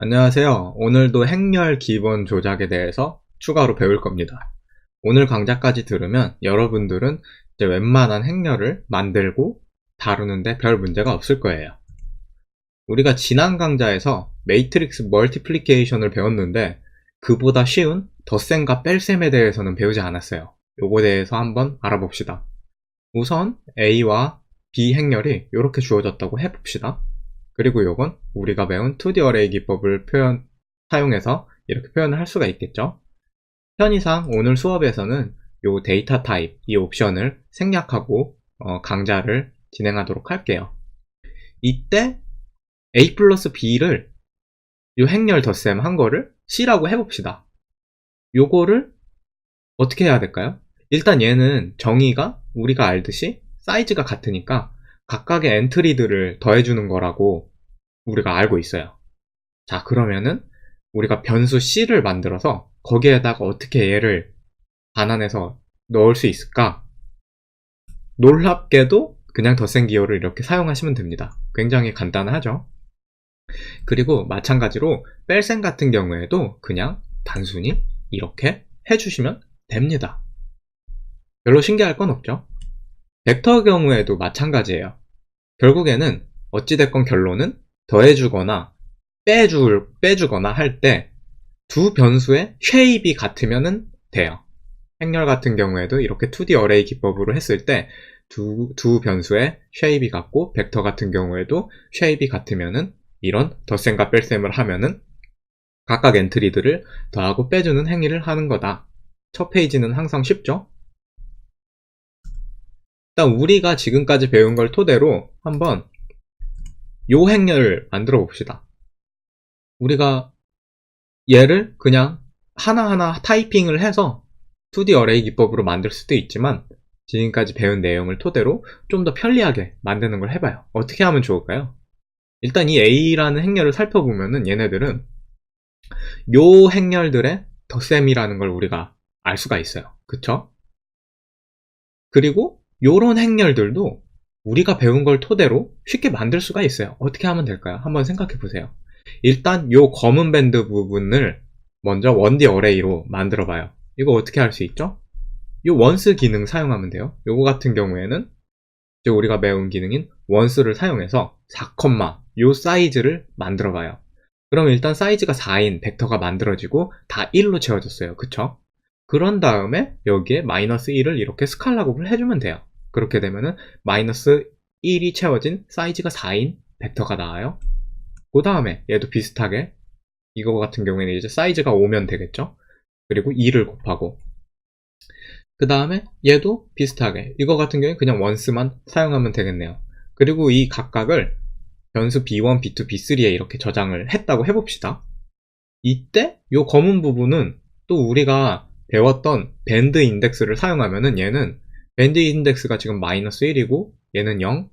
안녕하세요. 오늘도 행렬 기본 조작에 대해서 추가로 배울 겁니다. 오늘 강좌까지 들으면 여러분들은 이제 웬만한 행렬을 만들고 다루는데 별 문제가 없을 거예요. 우리가 지난 강좌에서 매트릭스 멀티플리케이션을 배웠는데 그보다 쉬운 덧셈과 뺄셈에 대해서는 배우지 않았어요. 요거에 대해서 한번 알아봅시다. 우선 A와 B 행렬이 이렇게 주어졌다고 해봅시다. 그리고 요건 우리가 배운 2D 어레이 기법을 사용해서 이렇게 표현을 할 수가 있겠죠. 편의상 오늘 수업에서는 요 데이터 타입, 이 옵션을 생략하고 강좌를 진행하도록 할게요. 이때 A 플러스 B를 요 행렬 덧셈 한 거를 C라고 해봅시다. 요거를 어떻게 해야 될까요? 일단 얘는 정의가 우리가 알듯이 사이즈가 같으니까 각각의 엔트리들을 더해주는 거라고 우리가 알고 있어요. 자, 그러면은 우리가 변수 C를 만들어서 거기에다가 어떻게 얘를 반환해서 넣을 수 있을까? 놀랍게도 그냥 덧셈 기호를 이렇게 사용하시면 됩니다. 굉장히 간단하죠? 그리고 마찬가지로 뺄셈 같은 경우에도 그냥 단순히 이렇게 해주시면 됩니다. 별로 신기할 건 없죠? 벡터 경우에도 마찬가지예요. 결국에는 어찌됐건 결론은 더해주거나 빼주거나 할 때 두 변수의 쉐입이 같으면 돼요. 행렬 같은 경우에도 이렇게 2D 어레이 기법으로 했을 때 두 변수의 쉐입이 같고 벡터 같은 경우에도 쉐입이 같으면은 이런 덧셈과 뺄셈을 하면은 각각 엔트리들을 더하고 빼주는 행위를 하는 거다. 첫 페이지는 항상 쉽죠? 일단 우리가 지금까지 배운 걸 토대로 한번 요 행렬을 만들어 봅시다. 우리가 얘를 그냥 하나하나 타이핑을 해서 2D 어레이 기법으로 만들 수도 있지만 지금까지 배운 내용을 토대로 좀 더 편리하게 만드는 걸 해봐요. 어떻게 하면 좋을까요? 일단 이 A라는 행렬을 살펴보면은 얘네들은 요 행렬들의 덧셈이라는 걸 우리가 알 수가 있어요. 그쵸? 그리고 요런 행렬들도 우리가 배운 걸 토대로 쉽게 만들 수가 있어요. 어떻게 하면 될까요? 한번 생각해 보세요. 일단 요 검은 밴드 부분을 먼저 1D 어레이로 만들어 봐요. 이거 어떻게 할 수 있죠? 요 원스 기능 사용하면 돼요. 요거 같은 경우에는 이제 우리가 배운 기능인 원스를 사용해서 4, 요 사이즈를 만들어 봐요. 그럼 일단 사이즈가 4인 벡터가 만들어지고 다 1로 채워졌어요. 그쵸? 그런 다음에 여기에 마이너스 1을 이렇게 스칼라곱을 해주면 돼요. 그렇게 되면은 마이너스 1이 채워진 사이즈가 4인 벡터가 나와요. 그 다음에 얘도 비슷하게 이거 같은 경우에는 이제 사이즈가 5면 되겠죠. 그리고 2를 곱하고 그 다음에 얘도 비슷하게 이거 같은 경우에 그냥 원스만 사용하면 되겠네요. 그리고 이 각각을 변수 b1, b2, b3에 이렇게 저장을 했다고 해봅시다. 이때 이 검은 부분은 또 우리가 배웠던 밴드 인덱스를 사용하면은 얘는 밴드 인덱스가 지금 마이너스 1이고 얘는 0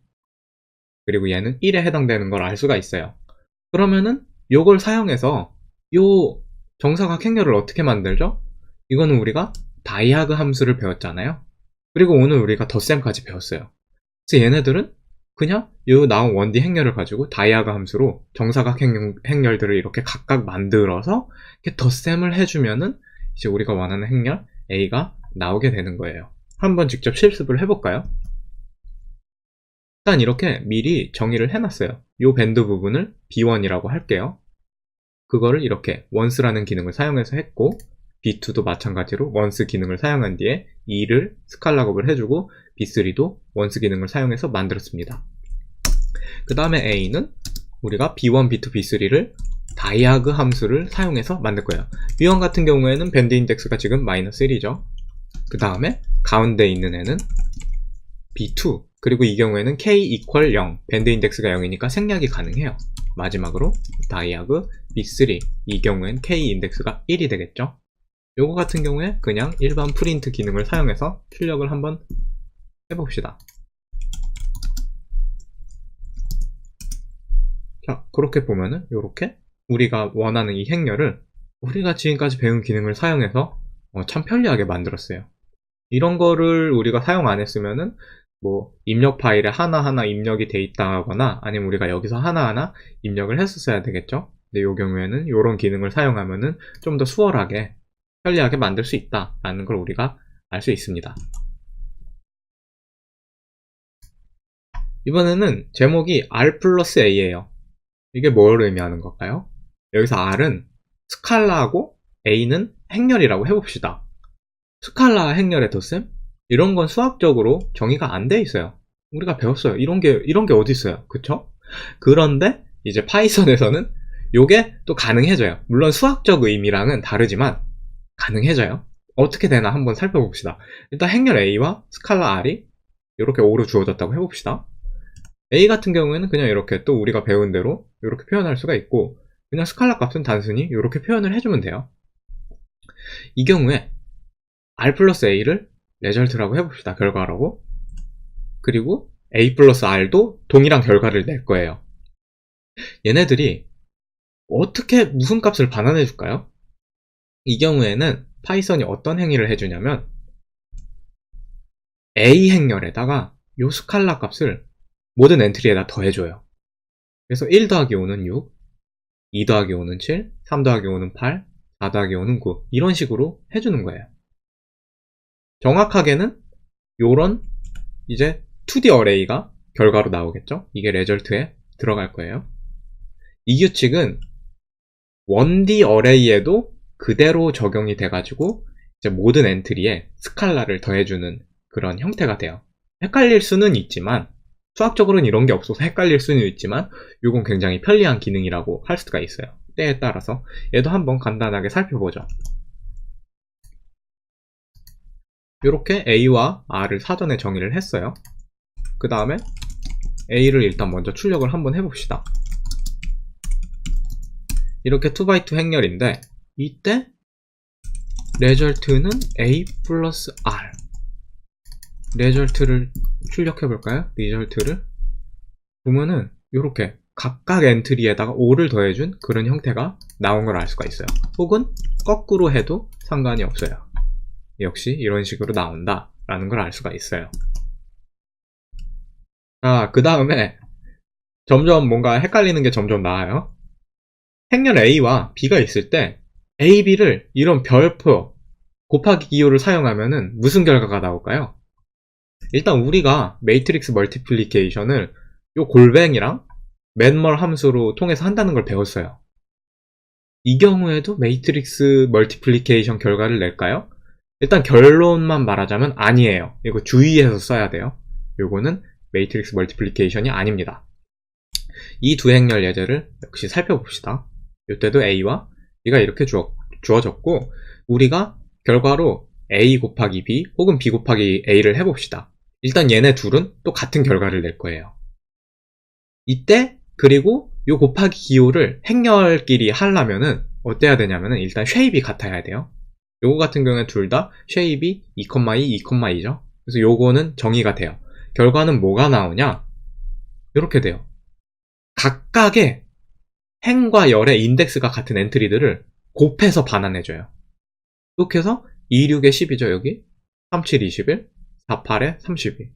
그리고 얘는 1에 해당되는 걸 알 수가 있어요. 그러면은 이걸 사용해서 이 정사각 행렬을 어떻게 만들죠? 이거는 우리가 다이아그 함수를 배웠잖아요. 그리고 오늘 우리가 덧셈까지 배웠어요. 그래서 얘네들은 그냥 이 나온 1D 행렬을 가지고 다이아그 함수로 정사각 행렬들을 이렇게 각각 만들어서 이렇게 덧셈을 해주면은 이제 우리가 원하는 행렬 A가 나오게 되는 거예요. 한번 직접 실습을 해볼까요? 일단 이렇게 미리 정의를 해놨어요. 이 밴드 부분을 B1이라고 할게요. 그거를 이렇게 once라는 기능을 사용해서 했고 B2도 마찬가지로 once 기능을 사용한 뒤에 2를 스칼라곱을 해주고 B3도 once 기능을 사용해서 만들었습니다. 그 다음에 A는 우리가 B1, B2, B3를 다이아그 함수를 사용해서 만들 거예요. B1 같은 경우에는 밴드 인덱스가 지금 마이너스 1이죠. 그 다음에 가운데 있는 애는 B2 그리고 이 경우에는 K equal 0 밴드 인덱스가 0이니까 생략이 가능해요. 마지막으로 다이아그 B3 이 경우엔 K 인덱스가 1이 되겠죠. 요거 같은 경우에 그냥 일반 프린트 기능을 사용해서 출력을 한번 해봅시다. 자, 그렇게 보면은 요렇게 우리가 원하는 이 행렬을 우리가 지금까지 배운 기능을 사용해서 참 편리하게 만들었어요. 이런 거를 우리가 사용 안 했으면은 뭐 입력 파일에 하나하나 입력이 돼 있다거나 아니면 우리가 여기서 하나하나 입력을 했었어야 되겠죠. 근데 이 경우에는 이런 기능을 사용하면은 좀 더 수월하게 편리하게 만들 수 있다라는 걸 우리가 알 수 있습니다. 이번에는 제목이 R 플러스 A예요. 이게 뭘 의미하는 걸까요? 여기서 R은 스칼라하고 A는 행렬이라고 해봅시다. 스칼라 행렬의 덧셈? 이런 건 수학적으로 정의가 안 돼 있어요. 우리가 배웠어요. 이런 게 어디 있어요. 그쵸? 그런데 이제 파이썬에서는 요게 또 가능해져요. 물론 수학적 의미랑은 다르지만 가능해져요. 어떻게 되나 한번 살펴봅시다. 일단 행렬 A와 스칼라 R이 이렇게 O로 주어졌다고 해봅시다. A 같은 경우에는 그냥 이렇게 또 우리가 배운 대로 이렇게 표현할 수가 있고, 그냥 스칼라 값은 단순히 이렇게 표현을 해주면 돼요. 이 경우에 R 플러스 A를 레절트라고 해봅시다. 결과라고. 그리고 A 플러스 R도 동일한 결과를 낼 거예요. 얘네들이 어떻게 무슨 값을 반환해 줄까요? 이 경우에는 파이썬이 어떤 행위를 해주냐면 A 행렬에다가 요 스칼라 값을 모든 엔트리에다 더해줘요. 그래서 1 더하기 5는 6, 2 더하기 5는 7, 3 더하기 5는 8, 4 더하기 5는 9 이런 식으로 해주는 거예요. 정확하게는 요런 이제 2D 어레이가 결과로 나오겠죠? 이게 레절트에 들어갈 거예요. 이 규칙은 1D 어레이에도 그대로 적용이 돼가지고 이제 모든 엔트리에 스칼라를 더해주는 그런 형태가 돼요. 헷갈릴 수는 있지만, 수학적으로는 이런 게 없어서 헷갈릴 수는 있지만 이건 굉장히 편리한 기능이라고 할 수가 있어요. 때에 따라서 얘도 한번 간단하게 살펴보죠. 이렇게 A와 R을 사전에 정의를 했어요. 그 다음에 A를 일단 먼저 출력을 한번 해봅시다. 이렇게 2x2 행렬인데 이때 레절트는 A 플러스 R, 레절트를 출력해볼까요? 리절트를 보면은 이렇게 각각 엔트리에다가 5를 더해준 그런 형태가 나온 걸 알 수가 있어요. 혹은 거꾸로 해도 상관이 없어요. 역시 이런 식으로 나온다 라는 걸 알 수가 있어요. 자, 그 다음에 점점 뭔가 헷갈리는 게 점점 나아요. 행렬 A와 B가 있을 때 A, B를 이런 별표 곱하기 기호를 사용하면은 무슨 결과가 나올까요? 일단 우리가 매트릭스 멀티플리케이션을 요 골뱅이랑 맨멀 함수로 통해서 한다는 걸 배웠어요. 이 경우에도 매트릭스 멀티플리케이션 결과를 낼까요? 일단 결론만 말하자면 아니에요. 이거 주의해서 써야 돼요. 요거는 매트릭스 멀티플리케이션이 아닙니다. 이 두 행렬 예제를 역시 살펴봅시다. 이때도 A와 B가 이렇게 주어졌고, 우리가 결과로 A 곱하기 B 혹은 B 곱하기 A를 해봅시다. 일단 얘네 둘은 또 같은 결과를 낼 거예요. 이때 그리고 요 곱하기 기호를 행렬끼리 하려면은 어때야 되냐면은 일단 쉐입이 같아야 돼요. 요거 같은 경우에 둘 다 쉐입이 2,2, 2,2죠. 그래서 요거는 정의가 돼요. 결과는 뭐가 나오냐? 이렇게 돼요. 각각의 행과 열의 인덱스가 같은 엔트리들을 곱해서 반환해줘요. 이렇게 해서 2, 6에 10이죠, 여기. 3, 7, 21, 4, 8에 32.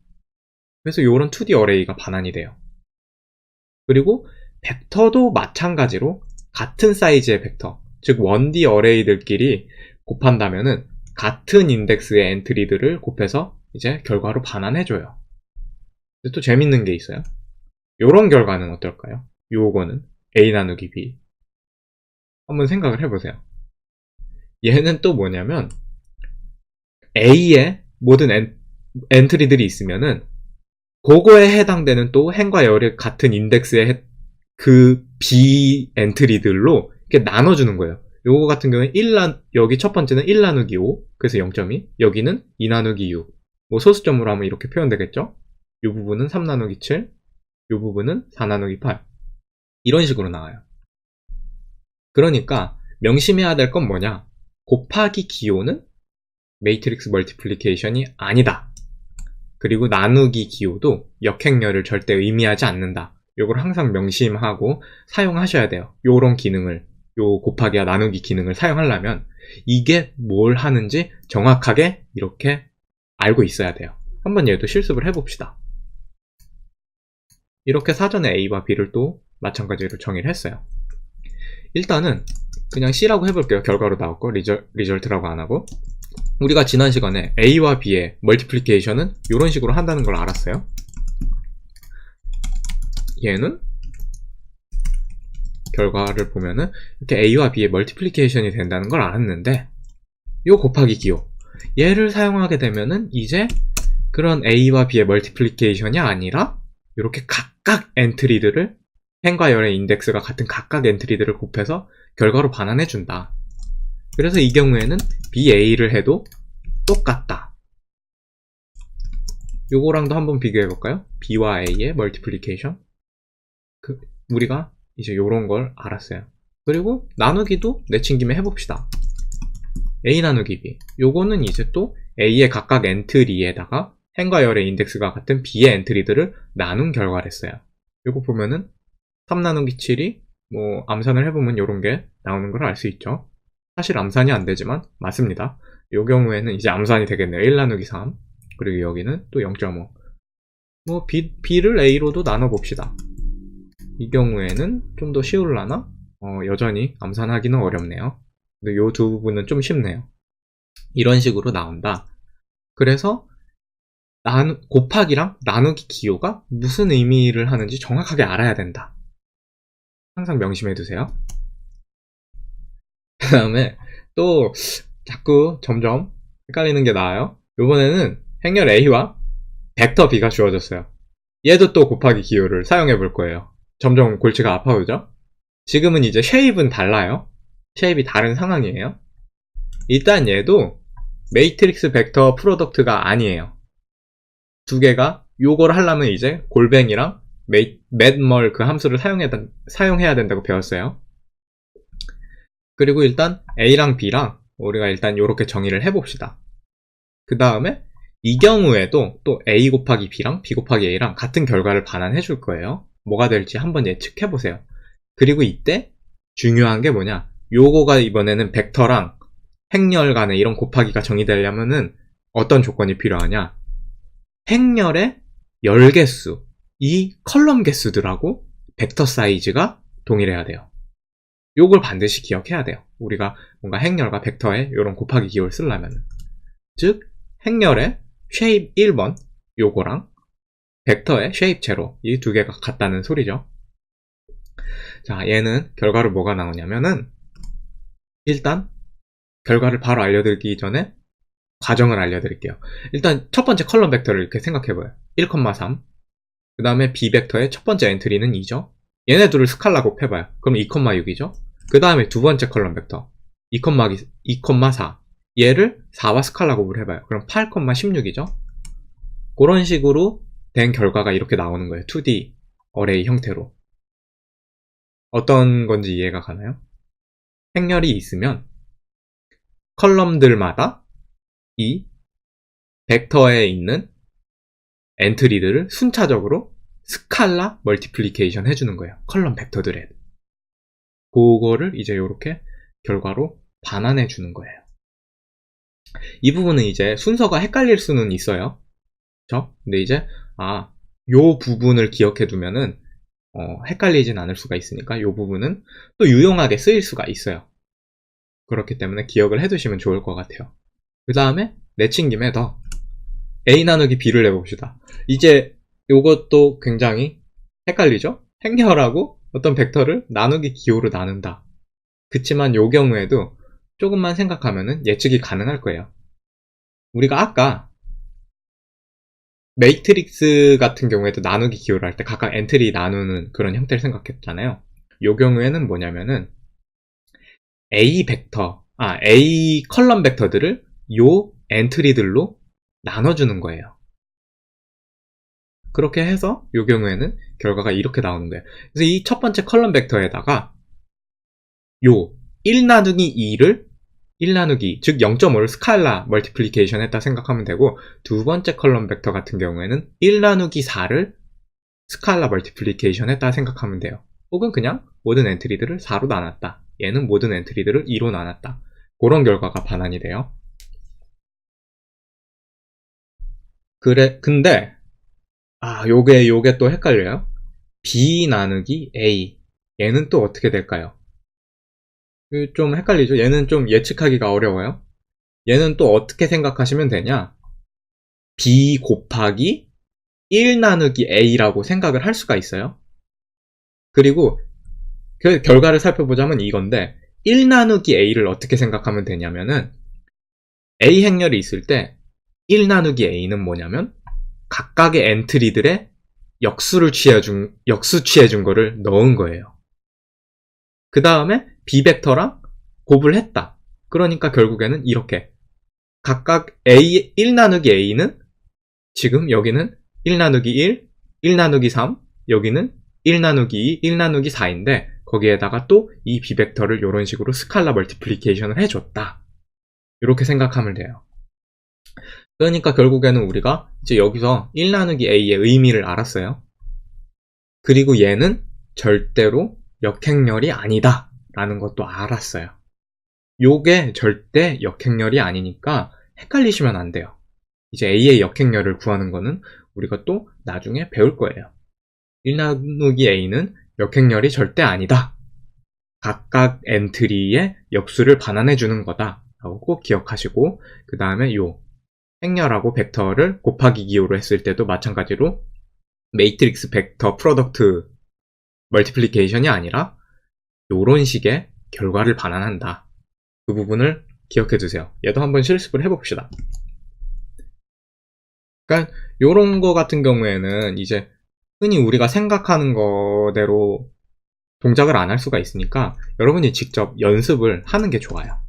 그래서 요런 2D 어레이가 반환이 돼요. 그리고 벡터도 마찬가지로 같은 사이즈의 벡터, 즉 1D 어레이들끼리 곱한다면은 같은 인덱스의 엔트리들을 곱해서 이제 결과로 반환해줘요. 근데 또 재밌는 게 있어요. 요런 결과는 어떨까요? 요거는 A 나누기 B. 한번 생각을 해보세요. 얘는 또 뭐냐면 A에 모든 엔트리들이 있으면은 그거에 해당되는 또 행과 열의 같은 인덱스의 그 B 엔트리들로 이렇게 나눠주는 거예요. 요거 같은 경우에 여기 첫 번째는 1 나누기 5, 그래서 0.2, 여기는 2 나누기 6. 뭐 소수점으로 하면 이렇게 표현되겠죠? 요 부분은 3 나누기 7, 요 부분은 4 나누기 8. 이런 식으로 나와요. 그러니까 명심해야 될 건 뭐냐? 곱하기 기호는 매트릭스 멀티플리케이션이 아니다. 그리고 나누기 기호도 역행렬을 절대 의미하지 않는다. 요걸 항상 명심하고 사용하셔야 돼요. 요런 기능을, 요 곱하기와 나누기 기능을 사용하려면 이게 뭘 하는지 정확하게 이렇게 알고 있어야 돼요. 한번 얘도 실습을 해봅시다. 이렇게 사전에 A와 B를 또 마찬가지로 정의를 했어요. 일단은 그냥 C라고 해볼게요. 결과로 나올 거 리절트라고 안 하고. 우리가 지난 시간에 A와 B의 멀티플리케이션은 이런 식으로 한다는 걸 알았어요. 얘는 결과를 보면은 이렇게 A와 B의 멀티플리케이션이 된다는 걸 알았는데, 요 곱하기 기호 얘를 사용하게 되면은 이제 그런 A와 B의 멀티플리케이션이 아니라 이렇게 각각 엔트리들을, 행과 열의 인덱스가 같은 각각 엔트리들을 곱해서 결과로 반환해준다. 그래서 이 경우에는 BA를 해도 똑같다. 요거랑도 한번 비교해볼까요? B와 A의 멀티플리케이션. 우리가 이제 요런 걸 알았어요. 그리고 나누기도 내친김에 해봅시다. A 나누기 B. 요거는 이제 또 A의 각각 엔트리에다가 행과 열의 인덱스가 같은 B의 엔트리들을 나눈 결과랬어요. 요거 보면은 3 나누기 7이 뭐 암산을 해보면 요런 게 나오는 걸 알 수 있죠. 사실 암산이 안 되지만 맞습니다. 요 경우에는 이제 암산이 되겠네요. 1 나누기 3. 그리고 여기는 또 0.5. 뭐 B를 A로도 나눠봅시다. 이 경우에는 좀 더 쉬울라나? 여전히 암산하기는 어렵네요. 근데 요 두 부분은 좀 쉽네요. 이런 식으로 나온다. 그래서 곱하기랑 나누기 기호가 무슨 의미를 하는지 정확하게 알아야 된다. 항상 명심해 두세요. 그 다음에 또 자꾸 점점 헷갈리는 게 나와요. 이번에는 행렬 A와 벡터 B가 주어졌어요. 얘도 또 곱하기 기호를 사용해 볼 거예요. 점점 골치가 아파오죠? 지금은 이제 쉐입은 달라요. 쉐입이 다른 상황이에요. 일단 얘도 매트릭스 벡터 프로덕트가 아니에요. 두 개가 요걸 하려면 이제 골뱅이랑 맷멀 그 함수를 사용해야 된다고 배웠어요. 그리고 일단 A랑 B랑 우리가 일단 이렇게 정의를 해봅시다. 그 다음에 이 경우에도 또 A 곱하기 B랑 B 곱하기 A랑 같은 결과를 반환해 줄 거예요. 뭐가 될지 한번 예측해 보세요. 그리고 이때 중요한 게 뭐냐, 요거가 이번에는 벡터랑 행렬 간에 이런 곱하기가 정의되려면은 어떤 조건이 필요하냐, 행렬의 열 개수, 이 컬럼 개수들하고 벡터 사이즈가 동일해야 돼요. 요걸 반드시 기억해야 돼요. 우리가 뭔가 행렬과 벡터의 이런 곱하기 기호를 쓰려면, 즉 행렬의 쉐입 1번 요거랑 벡터의 쉐입 제로, 이 두 개가 같다는 소리죠. 자, 얘는 결과로 뭐가 나오냐면은, 일단 결과를 바로 알려드리기 전에 과정을 알려드릴게요. 일단 첫 번째 컬럼 벡터를 이렇게 생각해봐요. 1,3. 그 다음에 B 벡터의 첫 번째 엔트리는 2죠. 얘네 둘을 스칼라 곱해봐요. 그럼 2,6이죠. 그 다음에 두 번째 컬럼 벡터 2,4. 얘를 4와 스칼라 곱을 해봐요. 그럼 8,16이죠. 그런 식으로 된 결과가 이렇게 나오는 거예요. 2D 어레이 형태로. 어떤 건지 이해가 가나요? 행렬이 있으면 컬럼들마다 이 벡터에 있는 엔트리들을 순차적으로 스칼라 멀티플리케이션 해주는 거예요. 컬럼 벡터들에. 그거를 이제 이렇게 결과로 반환해 주는 거예요. 이 부분은 이제 순서가 헷갈릴 수는 있어요. 그쵸? 근데 이제 요 부분을 기억해 두면은 헷갈리진 않을 수가 있으니까 이 부분은 또 유용하게 쓰일 수가 있어요. 그렇기 때문에 기억을 해두시면 좋을 것 같아요. 그 다음에 내친 김에 더 A 나누기 B를 내봅시다. 이제 이것도 굉장히 헷갈리죠? 행렬하고 어떤 벡터를 나누기 기호로 나눈다. 그치만 이 경우에도 조금만 생각하면은 예측이 가능할 거예요. 우리가 아까 매트릭스 같은 경우에도 나누기 기호를 할 때 각각 엔트리 나누는 그런 형태를 생각했잖아요. 이 경우에는 뭐냐면은 A 컬럼 벡터들을 요 엔트리들로 나눠주는 거예요. 그렇게 해서 이 경우에는 결과가 이렇게 나오는 거예요. 그래서 이 첫 번째 컬럼 벡터에다가 요 1 나누기 2를 1 나누기, 즉 0.5를 스칼라 멀티플리케이션 했다 생각하면 되고, 두 번째 컬럼 벡터 같은 경우에는 1 나누기 4를 스칼라 멀티플리케이션 했다 생각하면 돼요. 혹은 그냥 모든 엔트리들을 4로 나눴다. 얘는 모든 엔트리들을 2로 나눴다. 그런 결과가 반환이 돼요. 근데 요게 또 헷갈려요. B 나누기 A, 얘는 또 어떻게 될까요? 좀 헷갈리죠? 얘는 좀 예측하기가 어려워요. 얘는 또 어떻게 생각하시면 되냐? b 곱하기 1 나누기 a라고 생각을 할 수가 있어요. 그리고 그 결과를 살펴보자면 이건데 1 나누기 a를 어떻게 생각하면 되냐면은 a 행렬이 있을 때 1 나누기 a는 뭐냐면 각각의 엔트리들의 역수 취해준 거를 넣은 거예요. 그 다음에 b 벡터랑 곱을 했다. 그러니까 결국에는 이렇게 각각 1 나누기 a는 지금 여기는 1 나누기 1, 1 나누기 3, 여기는 1 나누기 2, 1 나누기 4인데 거기에다가 또 이 b벡터를 이런 식으로 스칼라 멀티플리케이션을 해줬다. 이렇게 생각하면 돼요. 그러니까 결국에는 우리가 이제 여기서 1 나누기 a의 의미를 알았어요. 그리고 얘는 절대로 역행렬이 아니다 라는 것도 알았어요. 요게 절대 역행렬이 아니니까 헷갈리시면 안 돼요. 이제 a의 역행렬을 구하는 거는 우리가 또 나중에 배울 거예요. 1 나누기 a는 역행렬이 절대 아니다. 각각 엔트리의 역수를 반환해 주는 거다 라고 꼭 기억하시고, 그 다음에 요 행렬하고 벡터를 곱하기 기호로 했을 때도 마찬가지로 매트릭스 벡터 프로덕트 멀티플리케이션이 아니라 요런 식의 결과를 반환한다. 그 부분을 기억해 두세요. 얘도 한번 실습을 해봅시다. 그러니까 요런 거 같은 경우에는 이제 흔히 우리가 생각하는 거대로 동작을 안 할 수가 있으니까 여러분이 직접 연습을 하는 게 좋아요.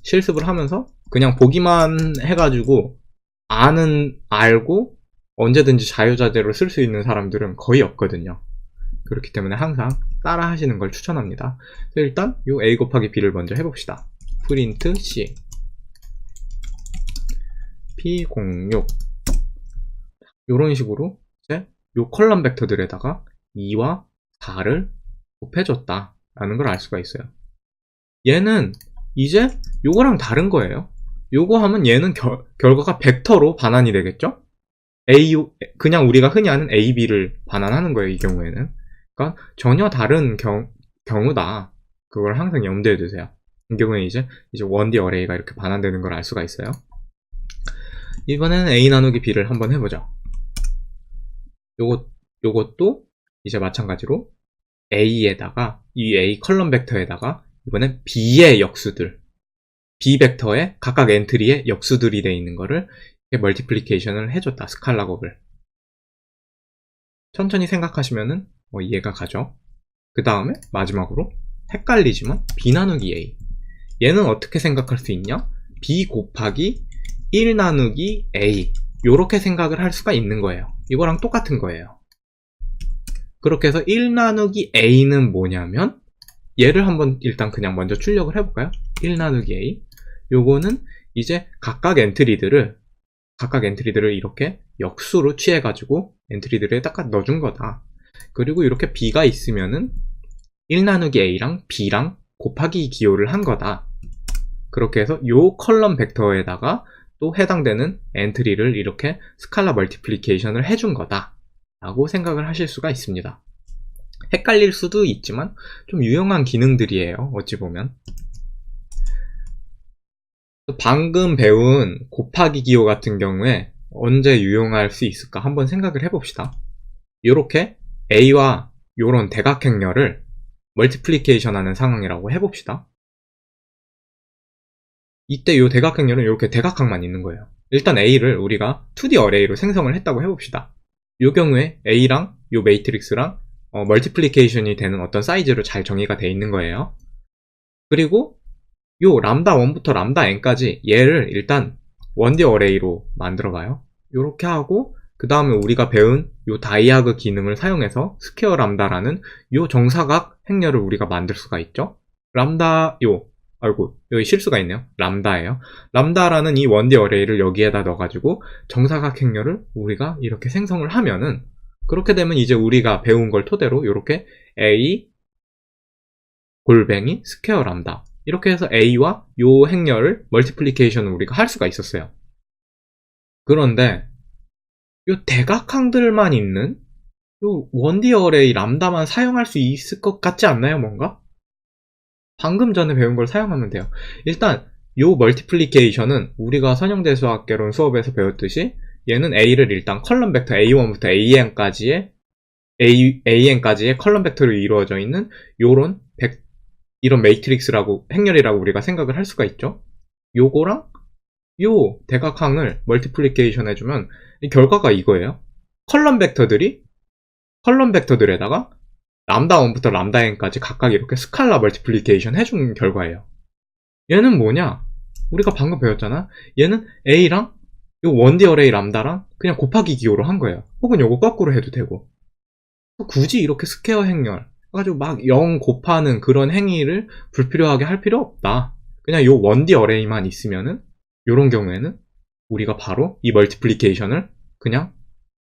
실습을 하면서 그냥 보기만 해가지고 알고 언제든지 자유자재로 쓸 수 있는 사람들은 거의 없거든요. 그렇기 때문에 항상 따라 하시는 걸 추천합니다. 일단 요 a 곱하기 b를 먼저 해봅시다. 프린트 c p06 요런 식으로 이제 요 컬럼 벡터들에다가 2와 4를 곱해줬다 라는 걸 알 수가 있어요. 얘는 이제 요거랑 다른 거예요. 요거 하면 얘는 결과가 벡터로 반환이 되겠죠? 그냥 우리가 흔히 아는 A, B를 반환하는 거예요, 이 경우에는. 그러니까 전혀 다른 경우다. 그걸 항상 염두에 두세요. 이 경우에 이제 1D 어레이가 이렇게 반환되는 걸 알 수가 있어요. 이번에는 A 나누기 B를 한번 해보죠. 요것도 이제 마찬가지로 A에다가 이 A 컬럼 벡터에다가 이번엔 B의 역수들, B 벡터의 각각 엔트리의 역수들이 되어 있는 거를 멀티플리케이션을 해줬다. 스칼라 곱을. 천천히 생각하시면은 이해가 가죠. 그 다음에 마지막으로 헷갈리지만 B 나누기 A. 얘는 어떻게 생각할 수 있냐? B 곱하기 1 나누기 A. 요렇게 생각을 할 수가 있는 거예요. 이거랑 똑같은 거예요. 그렇게 해서 1 나누기 A는 뭐냐면 얘를 한번 일단 그냥 먼저 출력을 해볼까요? 1 나누기 A. 요거는 이제 각각 엔트리들을 이렇게 역수로 취해가지고 엔트리들에다가 넣어준 거다. 그리고 이렇게 B가 있으면은 1 나누기 A랑 B랑 곱하기 기호를 한 거다. 그렇게 해서 요 컬럼 벡터에다가 또 해당되는 엔트리를 이렇게 스칼라 멀티플리케이션을 해준 거다 라고 생각을 하실 수가 있습니다. 헷갈릴 수도 있지만 좀 유용한 기능들이에요, 어찌 보면. 방금 배운 곱하기 기호 같은 경우에 언제 유용할 수 있을까 한번 생각을 해봅시다. 이렇게 A와 요런 대각행렬을 멀티플리케이션 하는 상황이라고 해봅시다. 이때 요 대각행렬은 이렇게 대각항만 있는 거예요. 일단 A를 우리가 2D 어레이로 생성을 했다고 해봅시다. 요 경우에 A랑 요 매트릭스랑 멀티플리케이션이 되는 어떤 사이즈로 잘 정의가 되어 있는 거예요. 그리고 요 람다 1부터 람다 n까지 얘를 일단 1D 어레이로 만들어 봐요. 요렇게 하고 그 다음에 우리가 배운 요 다이아그 기능을 사용해서 스퀘어 람다라는 요 정사각 행렬을 우리가 만들 수가 있죠. 람다 여기 실수가 있네요. 람다예요. 람다라는 이 1D 어레이를 여기에다 넣어가지고 정사각 행렬을 우리가 이렇게 생성을 하면은, 그렇게 되면 이제 우리가 배운 걸 토대로 이렇게 A 골뱅이 스퀘어 람다 이렇게 해서 A와 요 행렬을 멀티플리케이션을 우리가 할 수가 있었어요. 그런데 요 대각항들만 있는 요 1D 어레이 람다만 사용할 수 있을 것 같지 않나요, 뭔가? 방금 전에 배운 걸 사용하면 돼요. 일단 요 멀티플리케이션은 우리가 선형대수학개론 수업에서 배웠듯이 얘는 A를 일단 컬럼 벡터 A1부터 AN까지의 컬럼 벡터로 이루어져 있는 이런 매트릭스라고, 행렬이라고 우리가 생각을 할 수가 있죠. 요거랑 요 대각항을 멀티플리케이션 해주면 이 결과가 이거예요. 컬럼 벡터들에다가 람다1부터 람다 n까지 각각 이렇게 스칼라 멀티플리케이션 해준 결과예요. 얘는 뭐냐? 우리가 방금 배웠잖아. 얘는 A랑 요 1D 어레이 람다랑 그냥 곱하기 기호로 한 거예요. 혹은 요거 거꾸로 해도 되고. 굳이 이렇게 스퀘어 행렬 해가지고 막 0 곱하는 그런 행위를 불필요하게 할 필요 없다. 그냥 요 1D 어레이만 있으면은 요런 경우에는 우리가 바로 이 멀티플리케이션을 그냥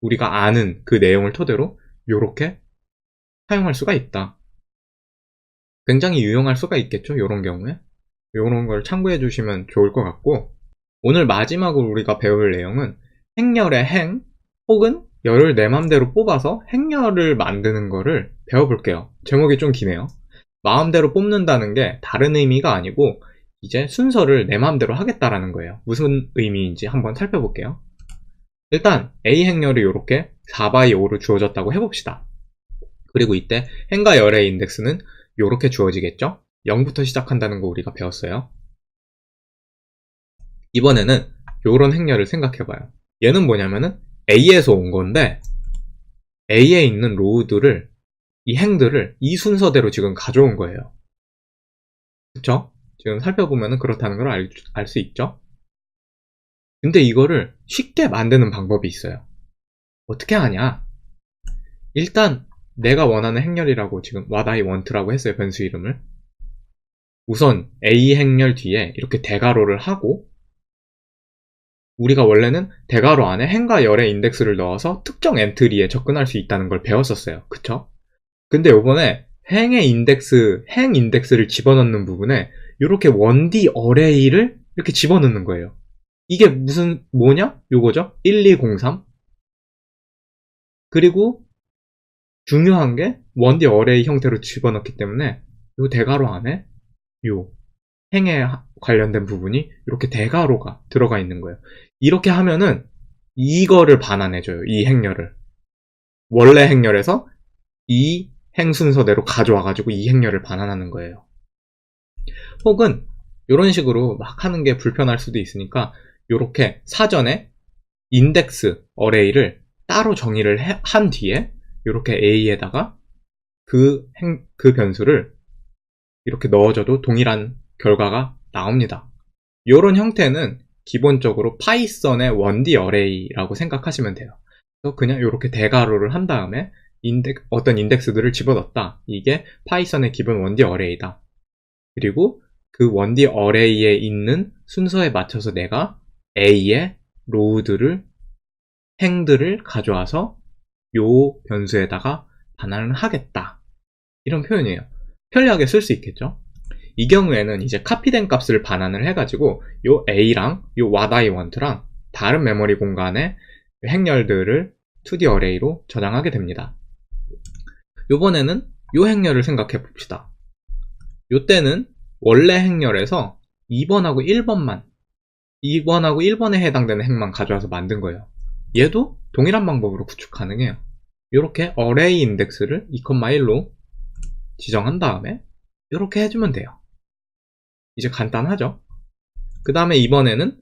우리가 아는 그 내용을 토대로 요렇게 사용할 수가 있다. 굉장히 유용할 수가 있겠죠, 요런 경우에. 요런 걸 참고해 주시면 좋을 것 같고, 오늘 마지막으로 우리가 배울 내용은 행렬의 행 혹은 열을 내 맘대로 뽑아서 행렬을 만드는 거를 배워볼게요. 제목이 좀 기네요. 마음대로 뽑는다는 게 다른 의미가 아니고 이제 순서를 내 맘대로 하겠다라는 거예요. 무슨 의미인지 한번 살펴볼게요. 일단 A 행렬이 이렇게 4x5로 주어졌다고 해봅시다. 그리고 이때 행과 열의 인덱스는 이렇게 주어지겠죠? 0부터 시작한다는 거 우리가 배웠어요. 이번에는 이런 행렬을 생각해봐요. 얘는 뭐냐면은 A에서 온 건데 A에 있는 로우들을, 이 행들을 이 순서대로 지금 가져온 거예요. 그쵸? 지금 살펴보면 그렇다는 걸 알 수 있죠? 근데 이거를 쉽게 만드는 방법이 있어요. 어떻게 하냐? 일단 내가 원하는 행렬이라고 지금 what I want라고 했어요. 변수 이름을. 우선 A 행렬 뒤에 이렇게 대괄호를 하고, 우리가 원래는 대괄호 안에 행과 열의 인덱스를 넣어서 특정 엔트리에 접근할 수 있다는 걸 배웠었어요. 그쵸? 근데 요번에 행 인덱스를 집어넣는 부분에 이렇게 1D 어레이를 이렇게 집어넣는 거예요. 이게 뭐냐? 요거죠? 1203. 그리고 중요한 게 1D 어레이 형태로 집어넣기 때문에 요 대괄호 안에 요 행에 관련된 부분이 이렇게 대괄호가 들어가 있는 거예요. 이렇게 하면은 이거를 반환해줘요. 이 행렬을. 원래 행렬에서 이 행 순서대로 가져와가지고 이 행렬을 반환하는 거예요. 혹은 이런 식으로 막 하는 게 불편할 수도 있으니까 이렇게 사전에 인덱스 어레이를 따로 정의를 한 뒤에 이렇게 A에다가 그 변수를 이렇게 넣어줘도 동일한 결과가 나옵니다. 이런 형태는 기본적으로 파이썬의 1D 어레이라고 생각하시면 돼요. 그래서 그냥 이렇게 대괄호를 한 다음에 어떤 인덱스들을 집어넣었다. 이게 파이썬의 기본 1D 어레이다. 그리고 그 1D 어레이에 있는 순서에 맞춰서 내가 A의 행들을 가져와서 요 변수에다가 반환을 하겠다. 이런 표현이에요. 편리하게 쓸 수 있겠죠? 이 경우에는 이제 카피된 값을 반환을 해가지고 요 A랑 요 what I want랑 다른 메모리 공간에 행렬들을 2D 어레이로 저장하게 됩니다. 요번에는 요 행렬을 생각해 봅시다. 요때는 원래 행렬에서 2번하고 1번에 해당되는 행만 가져와서 만든 거예요. 얘도 동일한 방법으로 구축 가능해요. 이렇게 어레이 인덱스를 2,1로 지정한 다음에 이렇게 해주면 돼요. 이제 간단하죠? 그 다음에 이번에는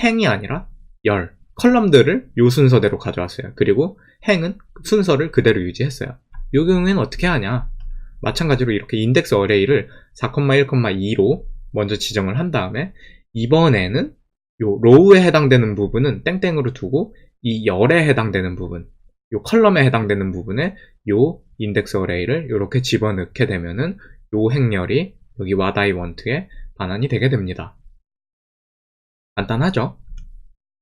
행이 아니라 열, 컬럼들을 요 순서대로 가져왔어요. 그리고 행은 순서를 그대로 유지했어요. 이 경우에는 어떻게 하냐? 마찬가지로 이렇게 인덱스 어레이를 4,1,2로 먼저 지정을 한 다음에 이번에는 요 로우에 해당되는 부분은 땡땡으로 두고 이 열에 해당되는 부분, 요 컬럼에 해당되는 부분에 요 인덱스 어레이를 이렇게 집어넣게 되면은 요 행렬이 여기 what I want에 반환이 되게 됩니다. 간단하죠?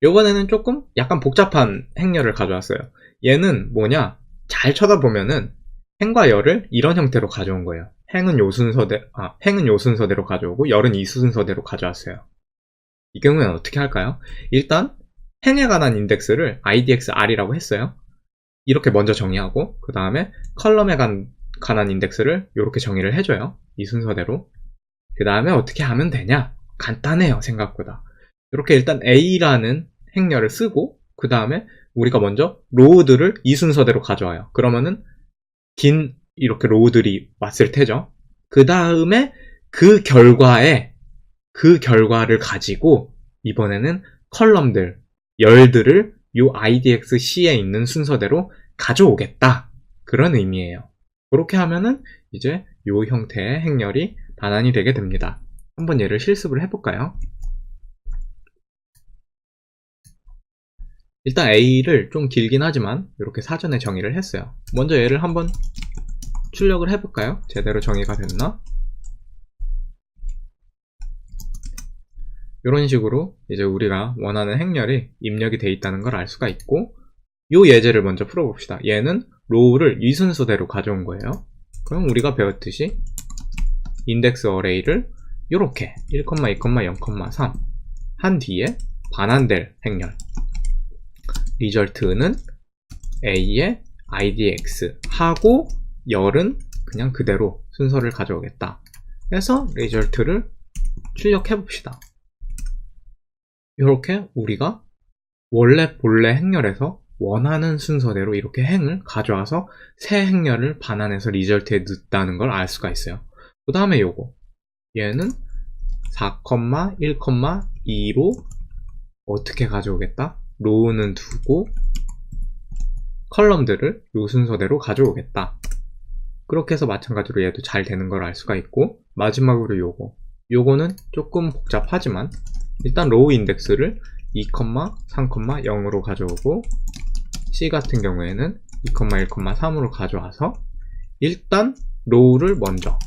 요번에는 조금 약간 복잡한 행렬을 가져왔어요. 얘는 뭐냐? 잘 쳐다보면은 행과 열을 이런 형태로 가져온 거예요. 행은 요 순서대로 가져오고 열은 이 순서대로 가져왔어요. 이 경우에는 어떻게 할까요? 일단 행에 관한 인덱스를 IDXR이라고 했어요. 이렇게 먼저 정의하고 그 다음에 컬럼에 관한 인덱스를 이렇게 정의를 해줘요. 이 순서대로. 그 다음에 어떻게 하면 되냐? 간단해요, 생각보다. 이렇게 일단 A라는 행렬을 쓰고 그 다음에 우리가 먼저 로우들을 이 순서대로 가져와요. 그러면은 긴 이렇게 로우들이 왔을 테죠. 그 다음에 그 결과를 가지고 이번에는 컬럼들, 열들을 요 IDXC에 있는 순서대로 가져오겠다. 그런 의미예요. 그렇게 하면은 이제 요 형태의 행렬이 반환이 되게 됩니다. 한번 얘를 실습을 해볼까요? 일단 A를 좀 길긴 하지만 이렇게 사전에 정의를 했어요. 먼저 얘를 한번 출력을 해볼까요? 제대로 정의가 됐나? 이런 식으로 이제 우리가 원하는 행렬이 입력이 돼 있다는 걸 알 수가 있고, 요 예제를 먼저 풀어봅시다. 얘는 로우를 이 순서대로 가져온 거예요. 그럼 우리가 배웠듯이 인덱스 어레이를 이렇게 1, 2, 0,3 한 뒤에 반환될 행렬 리절트는 A의 IDX 하고 열은 그냥 그대로 순서를 가져오겠다. 그래서 리절트를 출력해 봅시다. 이렇게 우리가 원래 본래 행렬에서 원하는 순서대로 이렇게 행을 가져와서 새 행렬을 반환해서 리절트에 넣었다는 걸 알 수가 있어요. 그 다음에 요거 얘는 4, 1,2로 어떻게 가져오겠다? 로우는 두고 컬럼들을 요 순서대로 가져오겠다. 그렇게 해서 마찬가지로 얘도 잘 되는 걸 알 수가 있고, 마지막으로 요거는 조금 복잡하지만 일단 로우 인덱스를 2, 3,0으로 가져오고 C 같은 경우에는 2, 1,3으로 가져와서 일단 로우를 먼저,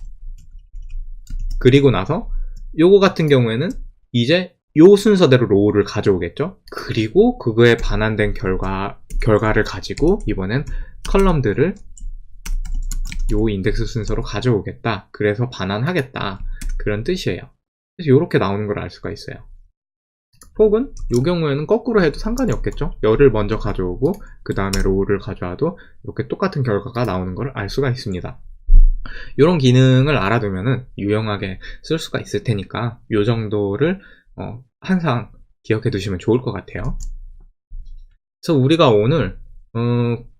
그리고 나서 요거 같은 경우에는 이제 요 순서대로 로우를 가져오겠죠. 그리고 그거에 반환된 결과를 가지고 이번엔 컬럼들을 요 인덱스 순서로 가져오겠다. 그래서 반환하겠다. 그런 뜻이에요. 그래서 이렇게 나오는 걸 알 수가 있어요. 혹은 이 경우에는 거꾸로 해도 상관이 없겠죠. 열을 먼저 가져오고 그 다음에 로우를 가져와도 이렇게 똑같은 결과가 나오는 걸 알 수가 있습니다. 이런 기능을 알아두면은 유용하게 쓸 수가 있을 테니까 이 정도를 항상 기억해 두시면 좋을 것 같아요. 그래서 우리가 오늘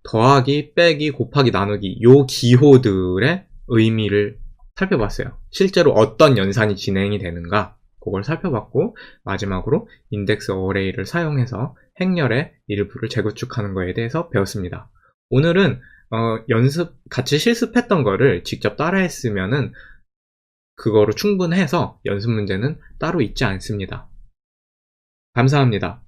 더하기, 빼기, 곱하기, 나누기 요 기호들의 의미를 살펴봤어요. 실제로 어떤 연산이 진행이 되는가 그걸 살펴봤고, 마지막으로 인덱스 어레이를 사용해서 행렬의 일부를 재구축하는 거에 대해서 배웠습니다. 오늘은 같이 실습했던 거를 직접 따라했으면은 그거로 충분해서 연습 문제는 따로 있지 않습니다. 감사합니다.